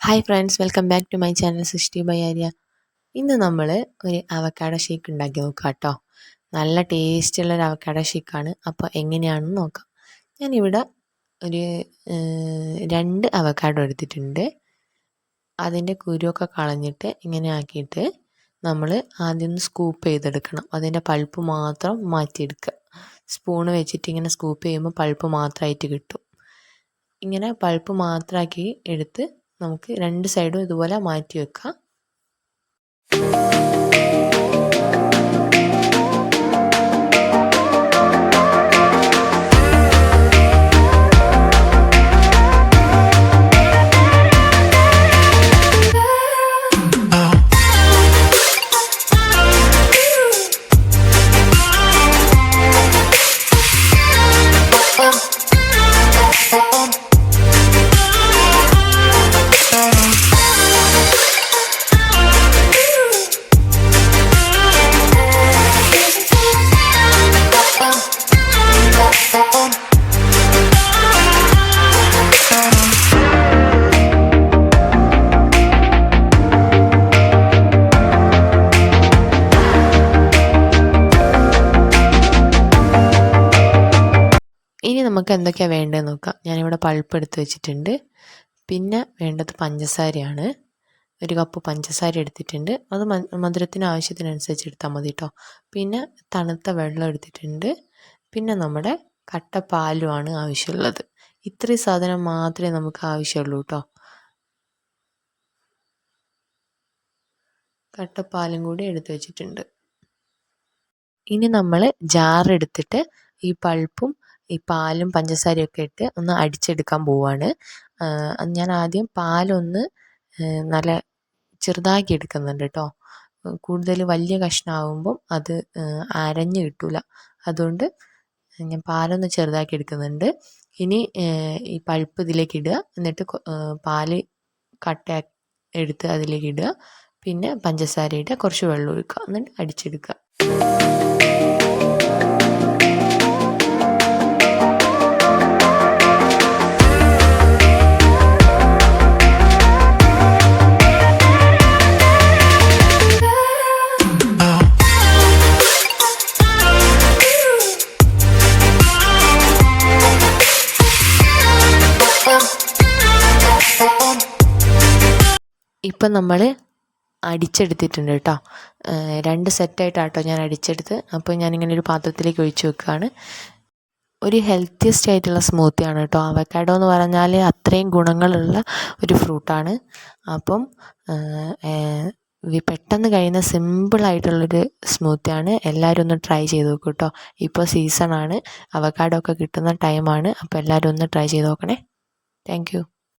Hi friends, welcome back to my channel Srishti by Arya. ഇന്ന് നമ്മൾ ഒരു അവക്കാഡോ ഷേക്ക് ഉണ്ടാക്കി നോക്കാം കേട്ടോ. നല്ല ടേസ്റ്റുള്ളൊരു അവക്കാഡോ ഷേക്കാണ്. അപ്പോൾ എങ്ങനെയാണെന്ന് നോക്കാം. ഞാനിവിടെ ഒരു 2 അവക്കാഡോ എടുത്തിട്ടുണ്ട്. അതിൻ്റെ കുരുവൊക്കെ കളഞ്ഞിട്ട് ഇങ്ങനെ ആക്കിയിട്ട് നമ്മൾ ആദ്യം ഒന്ന് സ്കൂപ്പ് ചെയ്തെടുക്കണം. അതിൻ്റെ പൾപ്പ് മാത്രം മാറ്റിയെടുക്കുക. സ്പൂണ് വെച്ചിട്ട് ഇങ്ങനെ സ്കൂപ്പ് ചെയ്യുമ്പോൾ പൾപ്പ് മാത്രമായിട്ട് കിട്ടും. ഇങ്ങനെ പൾപ്പ് മാത്രമാക്കി എടുത്ത് നമുക്ക് 2 സൈഡും ഇതുപോലെ മാറ്റി വെക്കാം. ഇനി നമുക്ക് എന്തൊക്കെയാണ് വേണ്ടതെന്ന് നോക്കാം. ഞാനിവിടെ പൾപ്പ് എടുത്ത് വെച്ചിട്ടുണ്ട്. പിന്നെ വേണ്ടത് പഞ്ചസാരയാണ്. 1 കപ്പ് പഞ്ചസാര എടുത്തിട്ടുണ്ട്. അത് മധുരത്തിന് ആവശ്യത്തിനനുസരിച്ച് എടുത്താൽ മതി കേട്ടോ. പിന്നെ തണുത്ത വെള്ളം എടുത്തിട്ടുണ്ട്. പിന്നെ നമ്മുടെ കട്ടപ്പാലുമാണ് ആവശ്യമുള്ളത്. ഇത്രയും സാധനം മാത്രമേ നമുക്ക് ആവശ്യമുള്ളൂ കേട്ടോ. കട്ടപ്പാലും കൂടി എടുത്ത് വെച്ചിട്ടുണ്ട്. ഇനി നമ്മൾ ജാറെടുത്തിട്ട് ഈ പൾപ്പും ഈ പാലും പഞ്ചസാരയൊക്കെ ഇട്ട് ഒന്ന് അടിച്ചെടുക്കാൻ പോവാണ്. ഞാൻ ആദ്യം പാലൊന്ന് നല്ല ചെറുതാക്കി എടുക്കുന്നുണ്ട് കേട്ടോ. കൂടുതൽ വലിയ കഷ്ണമാകുമ്പം അത് അരഞ്ഞ് കിട്ടില്ല. അതുകൊണ്ട് ഞാൻ പാലൊന്ന് ചെറുതാക്കി എടുക്കുന്നുണ്ട്. ഇനി ഈ പൾപ്പ് ഇതിലേക്ക് ഇടുക. എന്നിട്ട് പാല് കട്ട എടുത്ത് അതിലേക്ക് ഇടുക. പിന്നെ പഞ്ചസാര ഇടുക, കുറച്ച് വെള്ളം ഒഴിക്കുക, എന്നിട്ട് അടിച്ചെടുക്കുക. ഇപ്പം നമ്മൾ അടിച്ചെടുത്തിട്ടുണ്ട് കേട്ടോ. 2 സെറ്റായിട്ടാട്ടോ ഞാൻ അടിച്ചെടുത്ത്. അപ്പോൾ ഞാനിങ്ങനെ ഒരു പാത്രത്തിലേക്ക് ഒഴിച്ച് വെക്കുകയാണ്. ഒരു ഹെൽത്തിയസ്റ്റ് ആയിട്ടുള്ള സ്മൂത്തിയാണ് കേട്ടോ. അവക്കാഡോ എന്ന് പറഞ്ഞാൽ അത്രയും ഗുണങ്ങളുള്ള ഒരു ഫ്രൂട്ടാണ്. അപ്പം പെട്ടെന്ന് കഴിയുന്ന സിമ്പിളായിട്ടുള്ളൊരു സ്മൂത്തിയാണ്. എല്ലാവരും ഒന്ന് ട്രൈ ചെയ്ത് നോക്കൂ കേട്ടോ. ഇപ്പോൾ സീസണാണ്, അവക്കാഡോ ഒക്കെ കിട്ടുന്ന ടൈമാണ്. അപ്പോൾ എല്ലാവരും ഒന്ന് ട്രൈ ചെയ്ത് നോക്കണേ. Thank you.